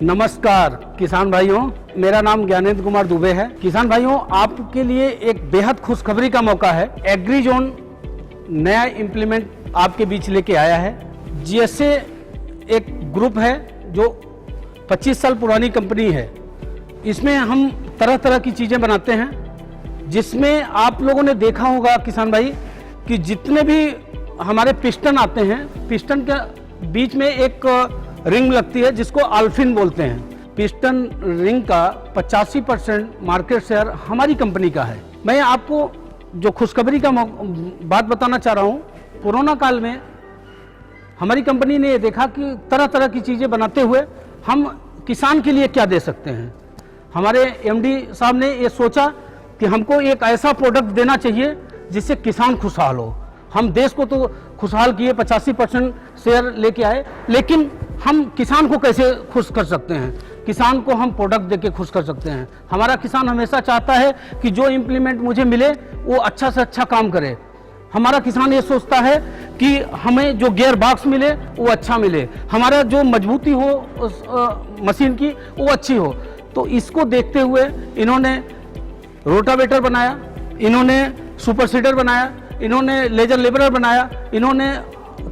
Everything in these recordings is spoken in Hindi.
नमस्कार किसान भाइयों, मेरा नाम ज्ञानेंद्र कुमार दुबे है। किसान भाइयों, आपके लिए एक बेहद खुशखबरी का मौका है। एग्रीजोन नया इम्प्लीमेंट आपके बीच लेके आया है। जैसे एक ग्रुप है जो 25 साल पुरानी कंपनी है, इसमें हम तरह तरह की चीज़ें बनाते हैं, जिसमें आप लोगों ने देखा होगा किसान भाई कि जितने भी हमारे पिस्टन आते हैं, पिस्टन के बीच में एक रिंग लगती है जिसको आल्फिन बोलते हैं। पिस्टन रिंग का 85% मार्केट शेयर हमारी कंपनी का है। मैं आपको जो खुशखबरी का बात बताना चाह रहा हूँ, कोरोना काल में हमारी कंपनी ने ये देखा कि तरह तरह की चीज़ें बनाते हुए हम किसान के लिए क्या दे सकते हैं। हमारे एमडी साहब ने ये सोचा कि हमको एक ऐसा प्रोडक्ट देना चाहिए जिससे किसान खुशहाल हो। हम देश को तो खुशहाल किए, 85% शेयर लेके आए, लेकिन हम किसान को कैसे खुश कर सकते हैं? किसान को हम प्रोडक्ट देके खुश कर सकते हैं। हमारा किसान हमेशा चाहता है कि जो इम्प्लीमेंट मुझे मिले वो अच्छा से अच्छा काम करे। हमारा किसान ये सोचता है कि हमें जो गियर बॉक्स मिले वो अच्छा मिले, हमारा जो मजबूती हो उस मशीन की वो अच्छी हो। तो इसको देखते हुए इन्होंने रोटावेटर बनाया, इन्होंने सुपर सीडर बनाया, इन्होंने लेजर लेबरर बनाया, इन्होंने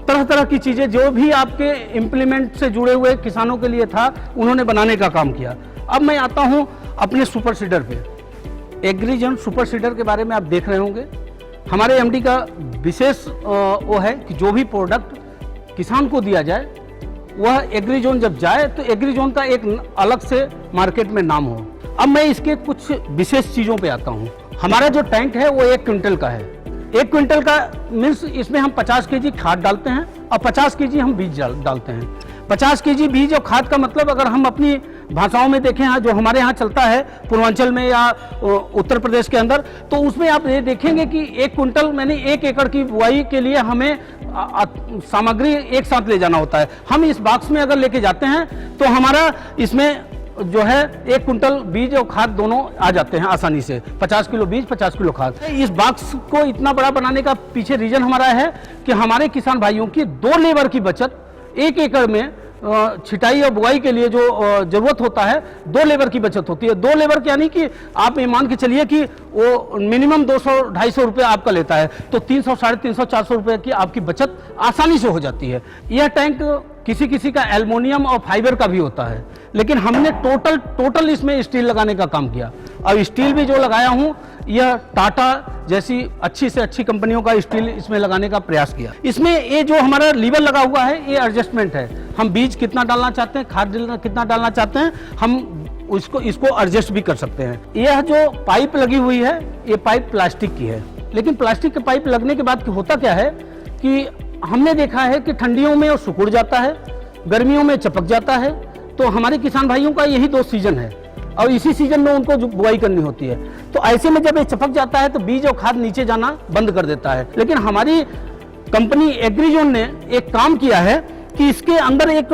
तरह तरह की चीज़ें जो भी आपके इम्प्लीमेंट से जुड़े हुए किसानों के लिए था उन्होंने बनाने का काम किया। अब मैं आता हूं अपने सुपर सीडर पे। एग्रीजोन सुपर सीडर के बारे में आप देख रहे होंगे। हमारे एमडी का विशेष वो है कि जो भी प्रोडक्ट किसान को दिया जाए वह एग्रीजोन जब जाए तो एग्रीजोन का एक अलग से मार्केट में नाम हो। अब मैं इसके कुछ विशेष चीज़ों पे आता हूँ। हमारा जो टैंक है वो 1 क्विंटल का है। 1 क्विंटल का मीन्स इसमें हम 50 केजी खाद डालते हैं और 50 केजी हम बीज डालते हैं। 50 केजी बीज और खाद का मतलब अगर हम अपनी भाषाओं में देखें, जो हमारे यहाँ चलता है पूर्वांचल में या उत्तर प्रदेश के अंदर, तो उसमें आप ये देखेंगे कि 1 क्विंटल मैंने 1 एकड़ की बुआई के लिए हमें सामग्री एक साथ ले जाना होता है। हम इस बॉक्स में अगर लेके जाते हैं तो हमारा इसमें जो है 1 क्विंटल बीज और खाद दोनों आ जाते हैं आसानी से। 50 किलो बीज, 50 किलो खाद। इस बॉक्स को इतना बड़ा बनाने का पीछे रीजन हमारा है कि हमारे किसान भाइयों की 2 लेबर की बचत 1 एकड़ में छिटाई और बुआई के लिए जो जरूरत होता है 2 लेबर की बचत होती है। 2 लेबर यानी कि आप ये मान के चलिए कि वो मिनिमम 200-250 रुपये आपका लेता है, तो 300, 350, 400 रुपये की आपकी बचत आसानी से हो जाती है। यह टैंक किसी किसी का एल्युमिनियम और फाइबर का भी होता है, लेकिन हमने टोटल इसमें स्टील लगाने का काम किया। अब स्टील भी जो लगाया हूँ यह टाटा जैसी अच्छी से अच्छी कंपनियों का स्टील इसमें लगाने का प्रयास किया। इसमें ये जो हमारा लीवर लगा हुआ है ये एडजस्टमेंट है। हम बीज कितना डालना चाहते हैं, खाद कितना डालना चाहते हैं, हम इसको एडजस्ट भी कर सकते हैं। यह जो पाइप लगी हुई है ये पाइप प्लास्टिक की है, लेकिन प्लास्टिक के पाइप लगने के बाद होता क्या है कि हमने देखा है कि ठंडियों में वो सिकुड़ जाता है, गर्मियों में चपक जाता है। तो हमारे किसान भाइयों का यही 2 सीजन है और इसी सीजन में उनको जो बुआई करनी होती है। तो ऐसे में जब ये चपक जाता है तो बीज और खाद नीचे जाना बंद कर देता है। लेकिन हमारी कंपनी एग्रीजोन ने एक काम किया है कि इसके अंदर एक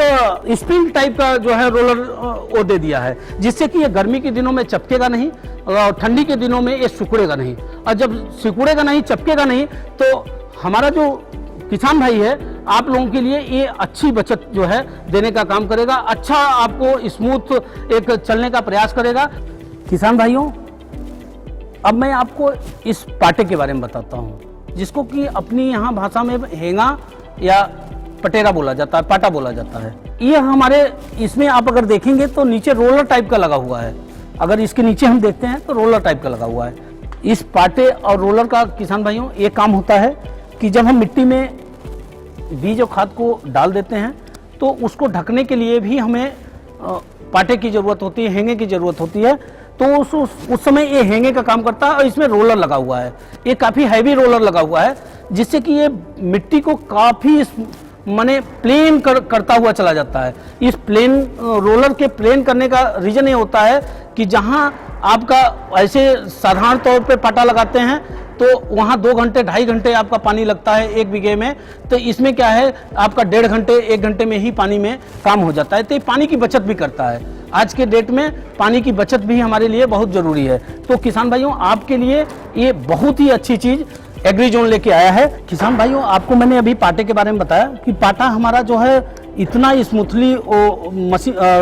स्प्रिंग टाइप का जो है रोलर वो दे दिया है, जिससे कि ये गर्मी के दिनों में चपकेगा नहीं और ठंडी के दिनों में ये सिकुड़ेगा नहीं। और जब सिकुड़ेगा नहीं, चपकेगा नहीं, तो हमारा जो किसान भाई है आप लोगों के लिए ये अच्छी बचत जो है देने का काम करेगा, अच्छा आपको स्मूथ एक चलने का प्रयास करेगा। किसान भाइयों, अब मैं आपको इस पाटे के बारे में बताता हूँ, जिसको कि अपनी यहाँ भाषा में हेंगा या पटेरा बोला जाता है, पाटा बोला जाता है। ये हमारे इसमें आप अगर देखेंगे तो नीचे रोलर टाइप का लगा हुआ है। अगर इसके नीचे हम देखते हैं तो रोलर टाइप का लगा हुआ है। इस पाटे और रोलर का किसान भाइयों ये काम होता है कि जब हम मिट्टी में बीज और खाद को डाल देते हैं तो उसको ढकने के लिए भी हमें पाटे की ज़रूरत होती है, हेंगे की ज़रूरत होती है। तो उस समय ये हेंगे का काम करता है और इसमें रोलर लगा हुआ है। ये काफ़ी हैवी रोलर लगा हुआ है, जिससे कि ये मिट्टी को काफ़ी माने प्लेन करता हुआ चला जाता है। इस प्लेन रोलर के प्लेन करने का रीज़न ये होता है कि जहाँ आपका ऐसे साधारण तौर पे पाटा लगाते हैं तो वहाँ 2 घंटे 2.5 घंटे आपका पानी लगता है 1 बीघे में, तो इसमें क्या है आपका 1.5 घंटे 1 घंटे में ही पानी में काम हो जाता है। तो ये पानी की बचत भी करता है। आज के डेट में पानी की बचत भी हमारे लिए बहुत ज़रूरी है। तो किसान भाइयों, आपके लिए ये बहुत ही अच्छी चीज़ एग्रीजोन लेके आया है। किसान भाइयों, आपको मैंने अभी पाटे के बारे में बताया कि पाटा हमारा जो है इतना स्मूथली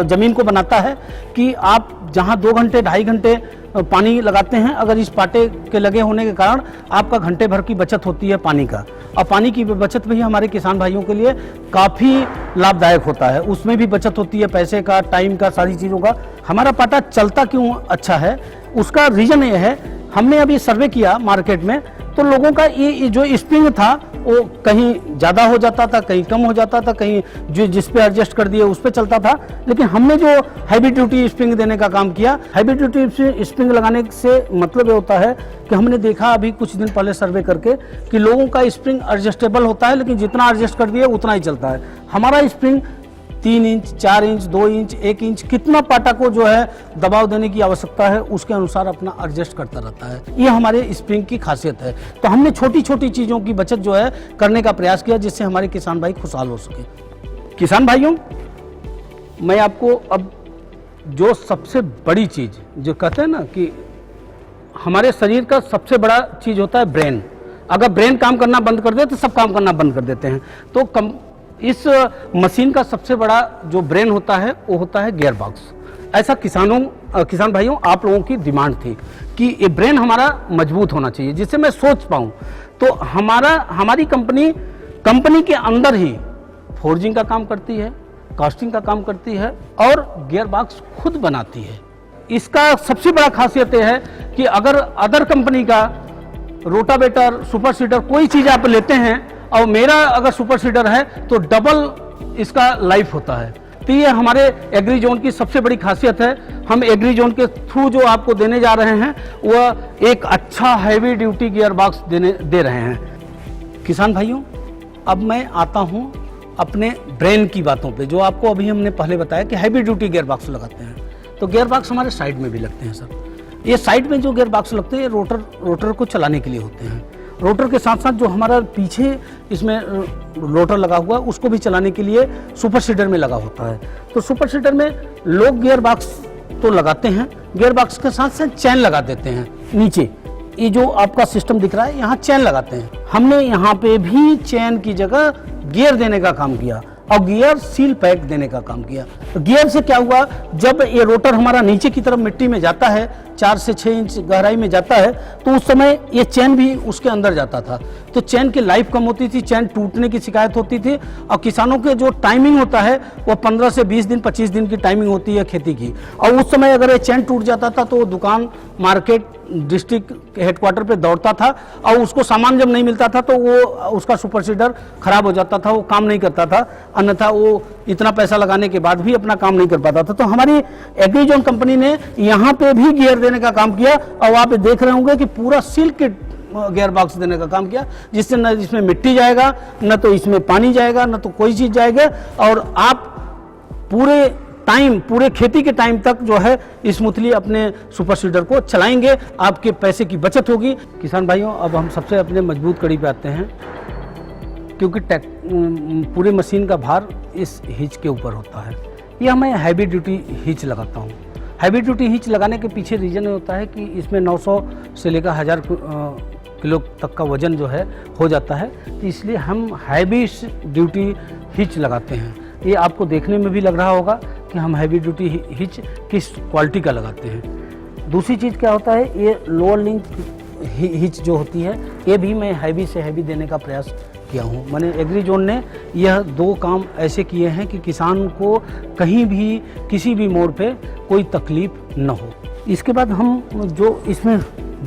ज़मीन को बनाता है कि आप जहां 2 घंटे 2.5 घंटे पानी लगाते हैं, अगर इस पाटे के लगे होने के कारण आपका घंटे भर की बचत होती है पानी का। और पानी की बचत भी हमारे किसान भाइयों के लिए काफ़ी लाभदायक होता है, उसमें भी बचत होती है पैसे का, टाइम का, सारी चीज़ों का। हमारा पाटा चलता क्यों अच्छा है, उसका रीज़न ये है, हमने अभी सर्वे किया मार्केट में, तो लोगों का ये जो स्प्रिंग था वो कहीं ज़्यादा हो जाता था, कहीं कम हो जाता था, कहीं जो जिस पे एडजस्ट कर दिए उस पे चलता था। लेकिन हमने जो हैवी ड्यूटी स्प्रिंग देने का काम किया, हैवी ड्यूटी स्प्रिंग लगाने से मतलब ये होता है कि हमने देखा अभी कुछ दिन पहले सर्वे करके कि लोगों का स्प्रिंग एडजस्टेबल होता है, लेकिन जितना एडजस्ट कर दिए उतना ही चलता है। हमारा spring 3 inch, 4 inch, 2 inch, 1 inch, कितना पाटा को जो है दबाव देने की आवश्यकता है उसके अनुसार अपना एडजस्ट करता रहता है। ये हमारे स्प्रिंग की खासियत है। तो हमने छोटी छोटी चीज़ों की बचत जो है करने का प्रयास किया, जिससे हमारे किसान भाई खुशहाल हो सके। किसान भाइयों, मैं आपको अब जो सबसे बड़ी चीज़ जो कहते हैं ना कि हमारे शरीर का सबसे बड़ा चीज़ होता है ब्रेन। अगर ब्रेन काम करना बंद कर दे तो सब काम करना बंद कर देते हैं। तो इस मशीन का सबसे बड़ा जो ब्रेन होता है वो होता है गियर बॉक्स। ऐसा किसान भाइयों आप लोगों की डिमांड थी कि ये ब्रेन हमारा मजबूत होना चाहिए, जिससे मैं सोच पाऊँ। तो हमारी कंपनी के अंदर ही फोर्जिंग का काम करती है, कास्टिंग का काम करती है और गियर बॉक्स खुद बनाती है। इसका सबसे बड़ा खासियत यह है कि अगर अदर कंपनी का रोटावेटर, सुपर सीडर कोई चीज़ आप लेते हैं और मेरा अगर सुपर सीडर है तो डबल इसका लाइफ होता है। तो ये हमारे एग्री जोन की सबसे बड़ी खासियत है। हम एग्री जोन के थ्रू जो आपको देने जा रहे हैं वह एक अच्छा हैवी ड्यूटी गियर बॉक्स दे रहे हैं। किसान भाइयों, अब मैं आता हूं अपने ब्रेन की बातों पे, जो आपको अभी हमने पहले बताया कि हैवी ड्यूटी गियर बॉक्स लगाते हैं। तो गियर बॉक्स हमारे साइड में भी लगते हैं सर। ये साइड में जो गियर बॉक्स लगते हैं रोटर को चलाने के लिए होते हैं। रोटर के साथ साथ जो हमारा पीछे इसमें रोटर लगा हुआ है उसको भी चलाने के लिए सुपर सीडर में लगा होता है। तो सुपर सीडर में लोग गियर बॉक्स तो लगाते हैं, गियर बॉक्स के साथ साथ चैन लगा देते हैं। नीचे ये जो आपका सिस्टम दिख रहा है, यहाँ चैन लगाते हैं। हमने यहाँ पे भी चैन की जगह गियर देने का काम किया और गियर सील पैक देने का काम किया। तो गियर से क्या हुआ, जब ये रोटर हमारा नीचे की तरफ मिट्टी में जाता है, 4 से 6 इंच गहराई में जाता है, तो उस समय ये चैन भी उसके अंदर जाता था। तो चैन की लाइफ कम होती थी, चैन टूटने की शिकायत होती थी। और किसानों के जो टाइमिंग होता है वो 15 से 20 दिन 25 दिन की टाइमिंग होती है खेती की। और उस समय अगर ये चैन टूट जाता था तो दुकान, मार्केट, डिस्ट्रिक्ट हेडक्वार्टर पे दौड़ता था और उसको सामान जब नहीं मिलता था तो वो उसका सुपर सीडर खराब हो जाता था, वो काम नहीं करता था। अन्यथा वो इतना पैसा लगाने के बाद भी अपना काम नहीं कर पाता था। तो हमारी एग्री जोन कंपनी ने यहाँ पे भी गियर देने का काम किया और आप देख रहे होंगे कि पूरा सिल्क गियर बॉक्स देने का काम किया, जिससे न इसमें मिट्टी जाएगा, न तो इसमें पानी जाएगा, न तो कोई चीज़ जाएगा। और आप पूरे खेती के टाइम तक जो है स्मूथली अपने सुपर सीडर को चलाएंगे, आपके पैसे की बचत होगी। किसान भाइयों, अब हम सबसे अपने मजबूत कड़ी पे आते हैं, क्योंकि पूरी मशीन का भार इस हिच के ऊपर होता है। यह मैं हैवी ड्यूटी हिच लगाता हूँ। हैवी ड्यूटी हिच लगाने के पीछे रीज़न ये होता है कि इसमें 900 से लेकर 1000 किलो तक का वज़न जो है हो जाता है। तो इसलिए हम हैवी ड्यूटी हिच लगाते हैं। ये आपको देखने में भी लग रहा होगा कि हम हैवी ड्यूटी हिच किस क्वालिटी का लगाते हैं। दूसरी चीज़ क्या होता है, ये लोअर लिंक हिच जो होती है, ये भी मैं हैवी से हैवी देने का प्रयास किया हूँ। मैंने एग्री जोन ने यह 2 काम ऐसे किए हैं कि किसान को कहीं भी किसी भी मोड़ पे कोई तकलीफ न हो। इसके बाद हम जो इसमें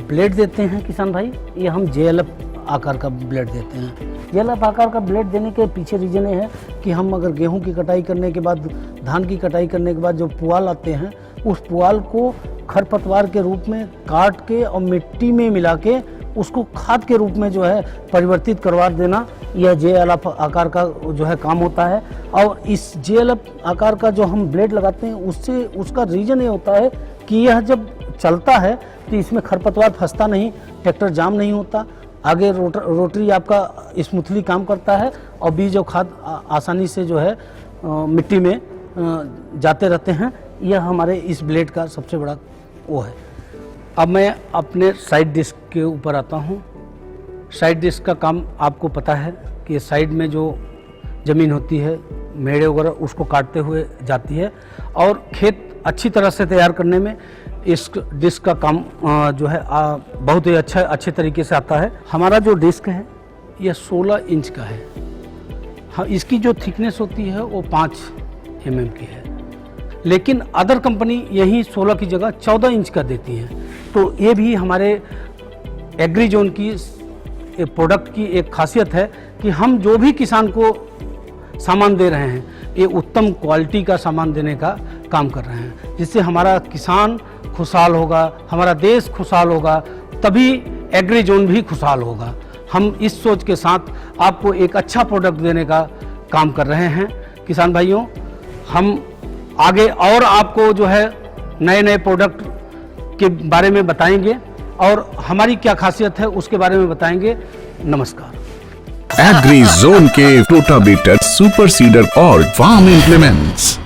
ब्लेड देते हैं किसान भाई, ये हम JLF आकार का ब्लेड देते हैं। JLF आकार का ब्लेड देने के पीछे रीजन ये है कि हम अगर गेहूं की कटाई करने के बाद, धान की कटाई करने के बाद जो पुआल आते हैं, उस पुआल को खरपतवार के रूप में काट के और मिट्टी में मिला के उसको खाद के रूप में जो है परिवर्तित करवा देना, यह JLF आकार का जो है काम होता है। और इस JLF आकार का जो हम ब्लेड लगाते हैं उससे उसका रीज़न ये होता है कि यह जब चलता है तो इसमें खरपतवार फंसता नहीं, ट्रैक्टर जाम नहीं होता, आगे रोटरी आपका स्मूथली काम करता है और बीज और खाद आसानी से जो है मिट्टी में जाते रहते हैं। यह हमारे इस ब्लेड का सबसे बड़ा वो है। अब मैं अपने साइड डिस्क के ऊपर आता हूँ। साइड डिस्क का काम आपको पता है कि साइड में जो ज़मीन होती है मेड़े वगैरह उसको काटते हुए जाती है और खेत अच्छी तरह से तैयार करने में इस डिस्क का काम जो है बहुत ही अच्छे तरीके से आता है। हमारा जो डिस्क है यह 16 इंच का है। हाँ, इसकी जो थिकनेस होती है वो 5 mm की है, लेकिन अदर कंपनी यही 16 की जगह 14 इंच का देती है। तो ये भी हमारे एग्रीजोन की प्रोडक्ट की एक खासियत है कि हम जो भी किसान को सामान दे रहे हैं ये उत्तम क्वालिटी का सामान देने का काम कर रहे हैं, जिससे हमारा किसान खुशहाल होगा, हमारा देश खुशहाल होगा, तभी एग्रीजोन भी खुशहाल होगा। हम इस सोच के साथ आपको एक अच्छा प्रोडक्ट देने का काम कर रहे हैं। किसान भाइयों, हम आगे और आपको जो है नए नए प्रोडक्ट के बारे में बताएंगे और हमारी क्या खासियत है उसके बारे में बताएंगे। नमस्कार। एग्री जोन के रोटावेटर, सुपर सीडर और फार्म इम्प्लीमेंट्स